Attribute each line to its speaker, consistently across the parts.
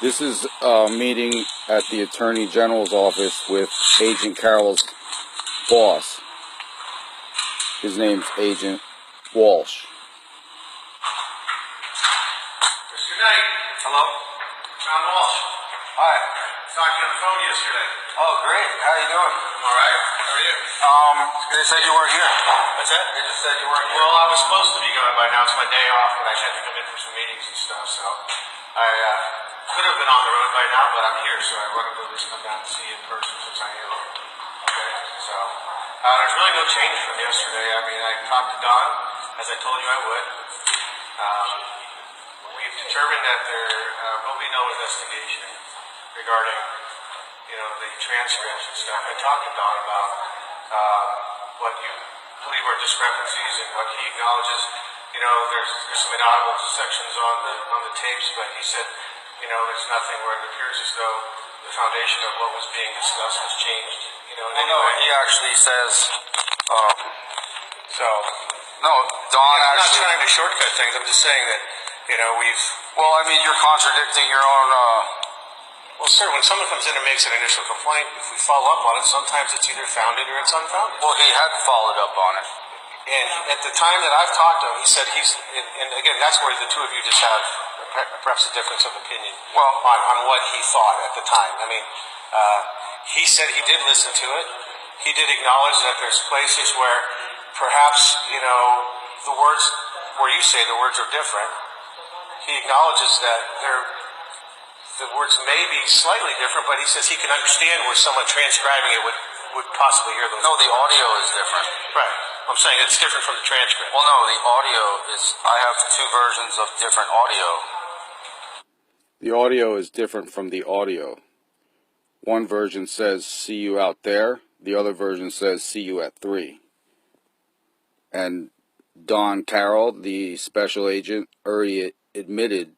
Speaker 1: This is a meeting at the Attorney General's office with Agent Carroll's boss. His name's Agent Walsh.
Speaker 2: Good night.
Speaker 3: Hello?
Speaker 2: John Walsh.
Speaker 3: Hi.
Speaker 2: Talked to you on the phone yesterday.
Speaker 3: Oh, great. How you doing?
Speaker 2: I'm alright. How are you?
Speaker 3: They said you weren't here.
Speaker 2: What's that?
Speaker 3: They just said you weren't here.
Speaker 2: Well, I was supposed to be going by now. It's my day off, but I had to come in for some meetings and stuff, so I could have been on the road by now, but I'm here, so I wanted to at least come down and see you in person since I'm here. Okay? So, there's really no change from yesterday. I mean, I talked to Don, as I told you I would. We've determined that there will be no investigation regarding, the transcripts and stuff. I talked to Don about what you believe are discrepancies and what he acknowledges. There's some inaudible sections on the tapes, but he said, there's nothing where it appears as though the foundation of what was being discussed has changed.
Speaker 3: No, he actually says, no, Don
Speaker 2: I'm not
Speaker 3: actually...
Speaker 2: trying to shortcut things. I'm just saying that, we've...
Speaker 3: Well, I mean, you're contradicting your own...
Speaker 2: Well, sir, when someone comes in and makes an initial complaint, if we follow up on it, sometimes it's either founded or it's unfounded.
Speaker 3: Well, he had followed up on it.
Speaker 2: And at the time that I've talked to him, he said and again, that's where the two of you just have perhaps a difference of opinion on what he thought at the time. I mean, he said he did listen to it. He did acknowledge that there's places where perhaps, the words, where you say the words are different. He acknowledges that the words may be slightly different, but he says he can understand where someone transcribing it would possibly hear those.
Speaker 3: No, the audio is different.
Speaker 2: Right. I'm saying it's different from the transcript.
Speaker 3: Well, no, the audio is... I have two versions of different audio.
Speaker 1: The audio is different from the audio. One version says, "See you out there." The other version says, "See you at 3." And Don Carroll, the special agent, already admitted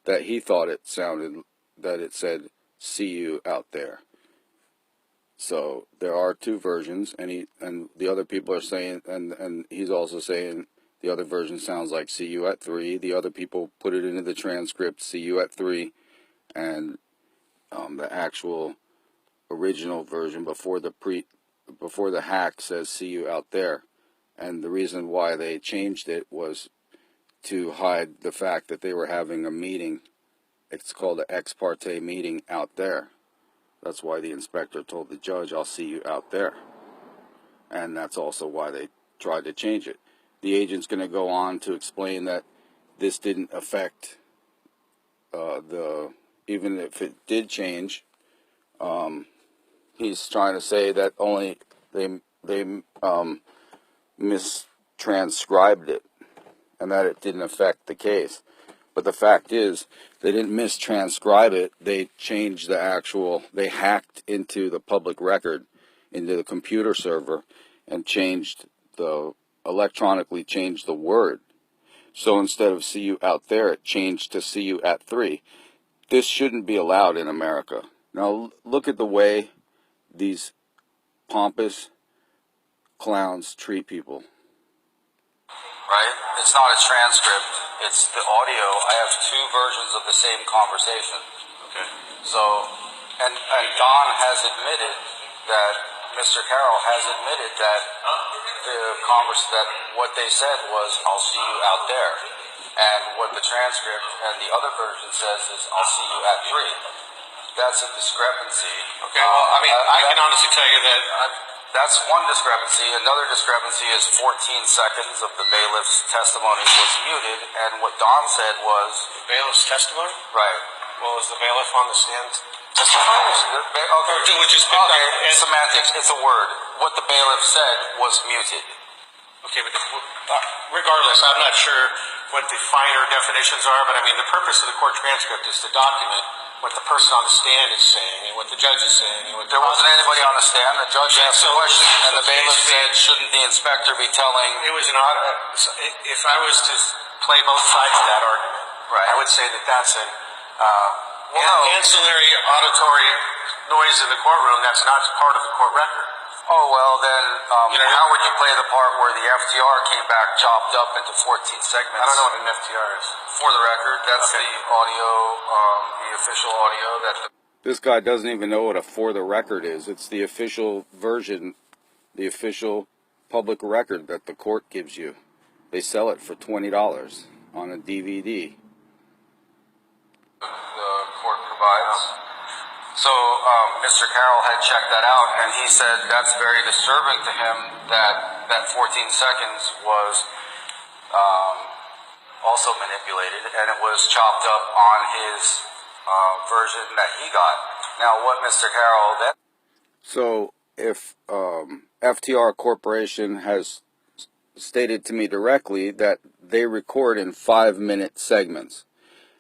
Speaker 1: that he thought it sounded, that it said, "See you out there." So there are two versions, and the other people are saying, and he's also saying the other version sounds like "See you at 3." The other people put it into the transcript, "See you at 3," and the actual original version before the hack says "See you out there." And the reason why they changed it was to hide the fact that they were having a meeting. It's called an ex parte meeting out there. That's why the inspector told the judge, "I'll see you out there." And that's also why they tried to change it. The agent's going to go on to explain that this didn't affect even if it did change, he's trying to say that only they mistranscribed it and that it didn't affect the case. But the fact is, they didn't mistranscribe it. They changed they hacked into the public record, into the computer server, and electronically changed the word. So instead of "See you out there," it changed to "See you at 3." This shouldn't be allowed in America. Now look at the way these pompous clowns treat people.
Speaker 3: Right? It's not a transcript. It's the audio. I have two versions of the same conversation.
Speaker 2: Okay.
Speaker 3: So, and Don has admitted that, Mr. Carroll has admitted that that what they said was, "I'll see you out there." And what the transcript and the other version says is, "I'll see you at 3." That's a discrepancy.
Speaker 2: Okay, well, I mean, I can honestly tell you that...
Speaker 3: That's one discrepancy. Another discrepancy is 14 seconds of the bailiff's testimony was muted, and what Don said was...
Speaker 2: The bailiff's testimony?
Speaker 3: Right.
Speaker 2: Well, is the bailiff on the stand testifying?
Speaker 3: Okay.
Speaker 2: Which is picked up...
Speaker 3: Semantics. It's a word. What the bailiff said was muted.
Speaker 2: Okay, but regardless, I'm not sure what the finer definitions are, but I mean, the purpose of the court transcript is to document what the person on the stand is saying and what the judge is saying. And what
Speaker 3: there wasn't anybody on the stand. The judge asked a question, and the bailiff said, "Shouldn't the inspector be telling..."
Speaker 2: It was an odd... If I was to play both sides of that argument,
Speaker 3: right,
Speaker 2: I would say that that's an ancillary auditory noise in the courtroom that's not part of the court record.
Speaker 3: Oh, well, then how would you play the part where the FTR came back chopped up into 14 segments?
Speaker 2: I don't know what an FTR is.
Speaker 3: For the record, that's the audio, the official audio that the
Speaker 1: This guy doesn't even know what a for the record is. It's the official version, the official public record that the court gives you. They sell it for $20 on a DVD.
Speaker 3: the court provides. So Mr. Carroll had checked that out, and he said that's very disturbing to him that that 14 seconds was also manipulated, and it was chopped up on his version that he got. Now, what Mr. Carroll then...
Speaker 1: So if FTR Corporation has stated to me directly that they record in 5-minute segments,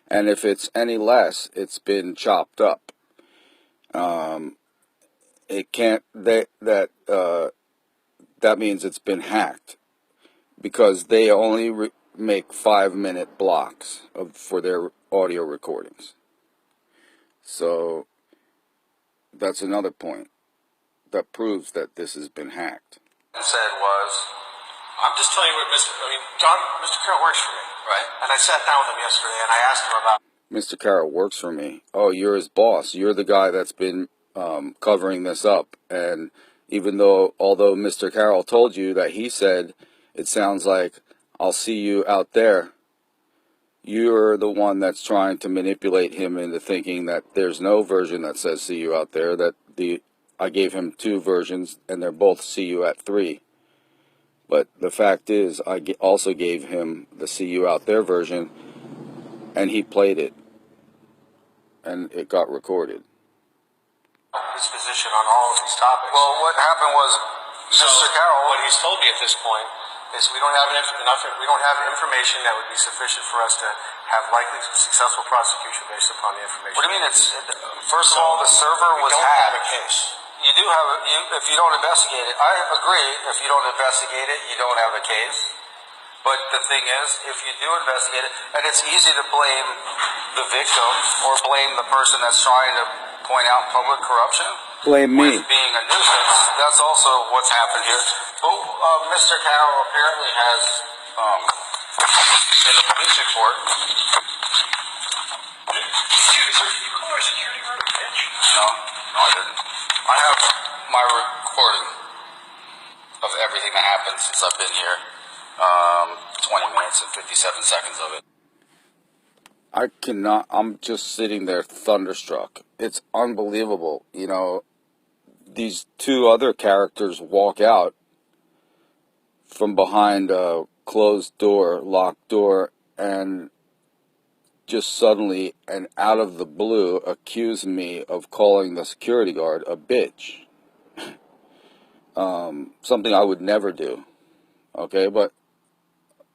Speaker 1: and if it's any less, it's been chopped up. It can't. That means it's been hacked, because they only make 5-minute blocks for their audio recordings. So that's another point that proves that this has been hacked.
Speaker 3: ...said was...
Speaker 2: I'm just telling you what Mr. Carroll works for me.
Speaker 3: Right.
Speaker 2: And I sat down with him yesterday and I asked him about...
Speaker 1: Mr. Carroll works for me. Oh, you're his boss. You're the guy that's been covering this up. And although Mr. Carroll told you that he said, it sounds like, I'll see you out there, you're the one that's trying to manipulate him into thinking that there's no version that says see you out there, that I gave him 2 versions and they're both see you at 3. But the fact is, I also gave him the see you out there version, and he played it, and it got recorded.
Speaker 2: his position on all of these topics.
Speaker 3: Well, what happened was Mr. Carroll...
Speaker 2: What he's told me at this point is we don't have information that would be sufficient for us to have likely successful prosecution based upon the information.
Speaker 3: What do you mean? First of all, the server was
Speaker 2: We don't
Speaker 3: hacked.
Speaker 2: have a case.
Speaker 3: You do have if you don't investigate it. I agree. If you don't investigate it, you don't have a case. But the thing is, if you do investigate it, and it's easy to blame the victim or blame the person that's trying to point out public corruption.
Speaker 1: Blame me.
Speaker 3: With being a nuisance, that's also what's happened here. But Mr. Carroll apparently has, in the police report... No, I didn't. I have my recording of everything that happened since I've been here. 20 minutes and 57 seconds of it.
Speaker 1: I cannot, I'm just sitting there thunderstruck. It's unbelievable. You know, these 2 other characters walk out from behind a closed door, locked door, and just suddenly and out of the blue accuse me of calling the security guard a bitch. Something I would never do. Okay, but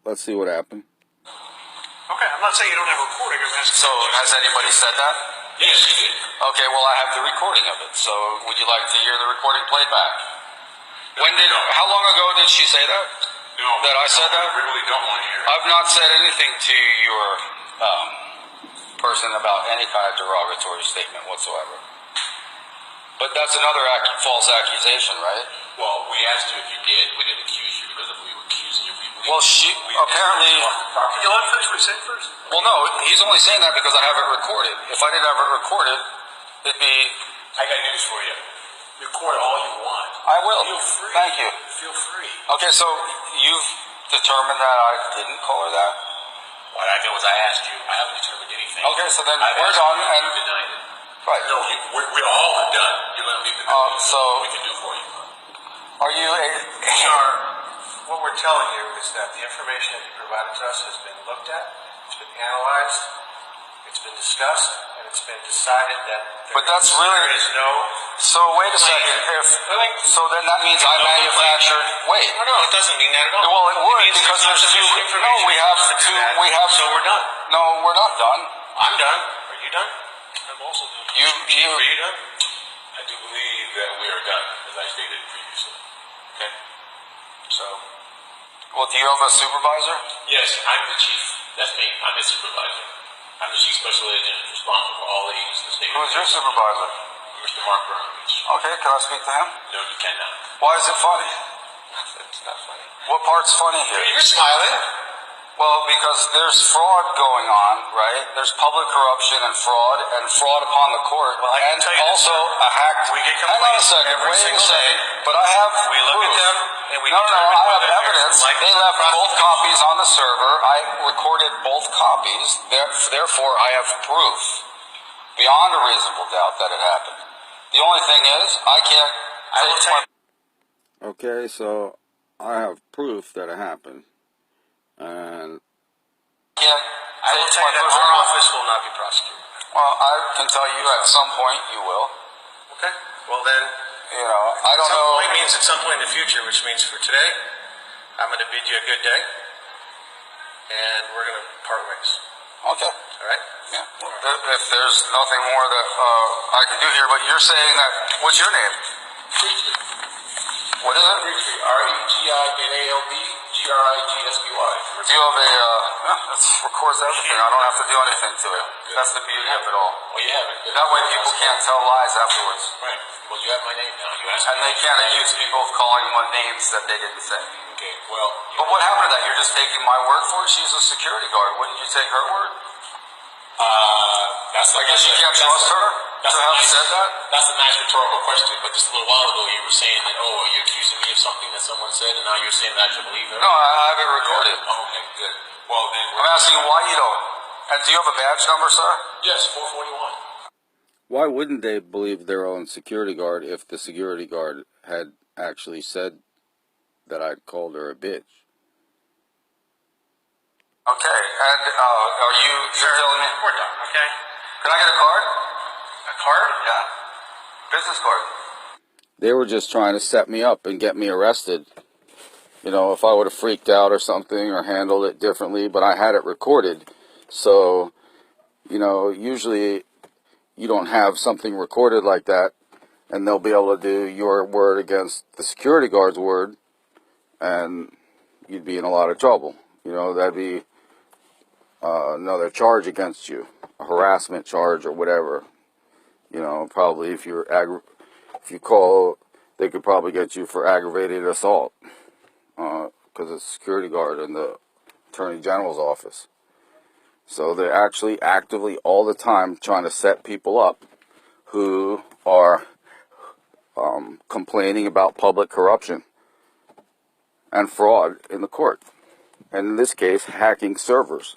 Speaker 1: let's see what happened.
Speaker 2: Okay, I'm not saying you don't have a recording. I'm asking.
Speaker 3: So, has anybody said that?
Speaker 2: Yes, you did.
Speaker 3: Okay, well, I have the recording of it. So, would you like to hear the recording played back? How long ago did she say that?
Speaker 2: No.
Speaker 3: That I said that?
Speaker 2: I really don't want to hear it.
Speaker 3: I've not said anything to your person about any kind of derogatory statement whatsoever. But that's another false accusation, right?
Speaker 2: Well, we asked you if you did. We didn't accuse you because if we were accusing you,
Speaker 3: Well, she apparently...
Speaker 2: Can you let him finish what he said first?
Speaker 3: Well, no, he's only saying that because I have it recorded. If I didn't have it recorded, it'd be...
Speaker 2: I got news for you. Record all you want.
Speaker 3: I will.
Speaker 2: Feel free.
Speaker 3: Thank you.
Speaker 2: Feel free.
Speaker 3: Okay, so you've determined that I didn't call her that?
Speaker 2: What I know is I asked you. I haven't determined anything.
Speaker 3: Okay, so then
Speaker 2: I've
Speaker 3: we're
Speaker 2: asked
Speaker 3: done.
Speaker 2: you,
Speaker 3: And
Speaker 2: you denied it.
Speaker 3: right.
Speaker 2: No, we all are done. You're going to leave the building.
Speaker 3: so
Speaker 2: what we can do for you.
Speaker 3: are you a...
Speaker 2: What we're telling you is that the information that you provided to us has been looked at, it's been analyzed, it's been discussed, and it's been decided that
Speaker 3: But that's really...
Speaker 2: there is no...
Speaker 3: So wait a second. So then that means I manufactured... Wait.
Speaker 2: No, it doesn't mean that at all.
Speaker 3: Well, it would
Speaker 2: means
Speaker 3: because
Speaker 2: there's
Speaker 3: there's 2...
Speaker 2: not sufficient
Speaker 3: No, we have
Speaker 2: information
Speaker 3: 2...
Speaker 2: to do
Speaker 3: We
Speaker 2: that.
Speaker 3: have...
Speaker 2: So we're done.
Speaker 3: No, we're not done.
Speaker 2: I'm done. Are you done? I'm also done.
Speaker 3: You...
Speaker 2: Are you done? I do believe that we are done, as I stated previously. Okay? So...
Speaker 3: Well, do you have a supervisor?
Speaker 2: Yes, I'm the chief. That's me. I'm the supervisor. I'm the chief special agent responsible for all the agents in the state.
Speaker 3: Who's your supervisor?
Speaker 2: Mr. Mark Bernovich.
Speaker 3: Okay, can I speak to him?
Speaker 2: No, you cannot.
Speaker 3: Why is it funny?
Speaker 2: It's not funny.
Speaker 3: What part's funny here?
Speaker 2: You're smiling.
Speaker 3: Well, because there's fraud going on, right? There's public corruption and fraud upon the court,
Speaker 2: Well, I can
Speaker 3: and
Speaker 2: tell you this,
Speaker 3: also
Speaker 2: sir.
Speaker 3: a hacked.
Speaker 2: We get
Speaker 3: Hang on a
Speaker 2: complaints
Speaker 3: second.
Speaker 2: every
Speaker 3: Wait a
Speaker 2: single
Speaker 3: second.
Speaker 2: day.
Speaker 3: But I have
Speaker 2: We look at
Speaker 3: proof.
Speaker 2: them and we
Speaker 3: No,
Speaker 2: determine
Speaker 3: I have
Speaker 2: whether they're
Speaker 3: evidence.
Speaker 2: likely
Speaker 3: They
Speaker 2: to
Speaker 3: left both
Speaker 2: prosecute.
Speaker 3: copies on the server. I recorded both copies. Therefore, I have proof beyond a reasonable doubt that it happened. The only thing is, I can't.
Speaker 2: I will tell you.
Speaker 1: Okay, so I have proof that it happened, and
Speaker 3: Can't.
Speaker 2: I will tell you that our office will not be prosecuted.
Speaker 3: Well, I can tell you at some point you will.
Speaker 2: Okay. Well then,
Speaker 3: You know, I don't
Speaker 2: some
Speaker 3: know.
Speaker 2: point means at some point in the future, which means for today, I'm going to bid you a good day, and we're going to part ways.
Speaker 3: Okay.
Speaker 2: All right?
Speaker 3: Yeah. If there's nothing more that I can do here, but you're saying that. What's your name? What is it?
Speaker 4: REGINALD GRIGSBY.
Speaker 3: Do you have a? It records everything. I don't have to do anything to it. That's the beauty of it all.
Speaker 4: Well, you have it.
Speaker 3: That way, people can't tell lies afterwards,
Speaker 4: Right. Well, you have my name now. You asked
Speaker 3: and
Speaker 4: me.
Speaker 3: they can't accuse people of calling one names that they didn't say.
Speaker 4: Okay. Well,
Speaker 3: But what happened to that? You're just taking my word for it? She's a security guard. Wouldn't you take her word?
Speaker 4: that's.
Speaker 3: I guess you can't trust her to have said that.
Speaker 4: That's a nice rhetorical question. But just a little while ago, you were saying that, oh, you're accusing me of something that someone said, and now you're saying that I should believe her.
Speaker 3: No, I have it recorded.
Speaker 4: Oh, okay. Good. Well, then.
Speaker 3: I'm asking you why you don't. And do you have a badge number, sir?
Speaker 4: Yes, 441.
Speaker 1: why wouldn't they believe their own security guard if the security guard had actually said that I'd called her a bitch?
Speaker 3: Okay, and you're telling me?
Speaker 2: We're done, okay?
Speaker 3: Can I get a card?
Speaker 2: A card?
Speaker 3: Yeah. Business card.
Speaker 1: They were just trying to set me up and get me arrested. You know, if I would have freaked out or something or handled it differently, but I had it recorded. So, you know, usually you don't have something recorded like that, and they'll be able to do your word against the security guard's word, and you'd be in a lot of trouble. You know, that'd be another charge against you, a harassment charge or whatever. You know, probably if you call, they could probably get you for aggravated assault because it's a security guard in the Attorney General's office. So they're actually actively all the time trying to set people up who are complaining about public corruption and fraud in the court. And in this case, hacking servers.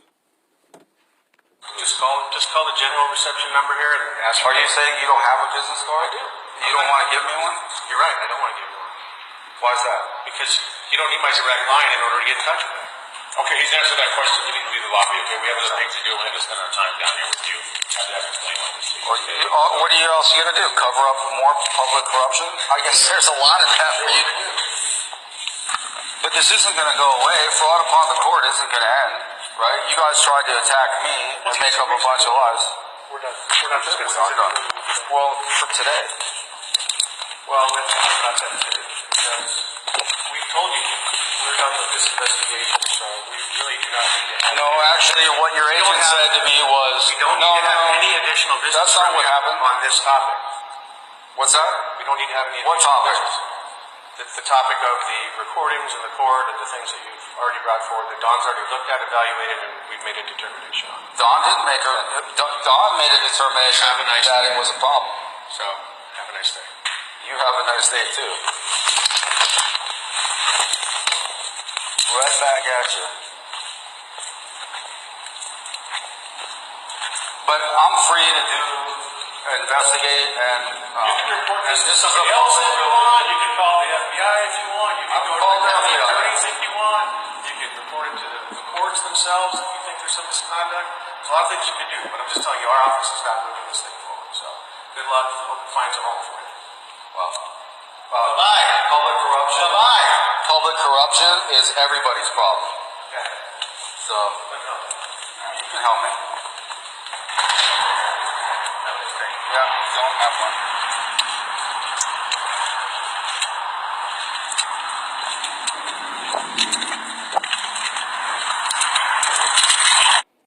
Speaker 2: Just call the general reception number here and ask.
Speaker 3: Are you saying you don't have a business card?
Speaker 2: I do.
Speaker 3: You don't want to give me one?
Speaker 2: You're right. I don't want to give you one
Speaker 3: Why is that?
Speaker 2: because you don't need my direct line in order to get in touch with me.
Speaker 4: Okay, he's answered that question. You need to leave the lobby, okay? We have other things to do. We're going to spend our time down here with you. I have to explain all this to you.
Speaker 3: What are you else going to do? Cover up more public corruption? I guess there's a lot of that for you to do. But this isn't going to go away. Fraud upon the court isn't going to end, right? You guys tried to attack me and make up a bunch of lies.
Speaker 2: We're done. We're not just going to
Speaker 3: We're done. Well, for today.
Speaker 2: Well, we're not done today because we've told you we're done with this investigation, so we really do not need to have.
Speaker 3: No, actually, what your agent said to me was,
Speaker 2: We don't
Speaker 3: no,
Speaker 2: need to have
Speaker 3: no,
Speaker 2: any additional business.
Speaker 3: That's not
Speaker 2: from
Speaker 3: what
Speaker 2: you
Speaker 3: happened.
Speaker 2: on this topic.
Speaker 3: What's that?
Speaker 2: We don't need to have any.
Speaker 3: What
Speaker 2: additional
Speaker 3: topic?
Speaker 2: business. The topic of the recordings in the court and the things that you've already brought forward that Don's already looked at, evaluated, and we've made a determination on.
Speaker 3: Don didn't make Don made a determination
Speaker 2: Have a nice
Speaker 3: that
Speaker 2: day.
Speaker 3: it was a problem.
Speaker 2: So, have a nice day.
Speaker 3: You have a nice day too. Right back at you. But I'm free to investigate and
Speaker 2: report
Speaker 3: this is a
Speaker 2: somebody else if you want. You can call the FBI if you want. You can
Speaker 3: I've
Speaker 2: go to
Speaker 3: called
Speaker 2: the county
Speaker 3: the FBI.
Speaker 2: attorneys if you want. You can report it to the courts themselves if you think there's some misconduct. There's a lot of things you can do, but I'm just telling you, our office is not moving this thing forward. So, good luck. Hope it finds a home for you.
Speaker 3: well,
Speaker 2: Bye.
Speaker 3: public corruption.
Speaker 2: Bye.
Speaker 3: Public corruption is everybody's problem.
Speaker 2: Okay.
Speaker 3: So you can help me.
Speaker 2: Have a nice day.
Speaker 3: Yeah, don't have one.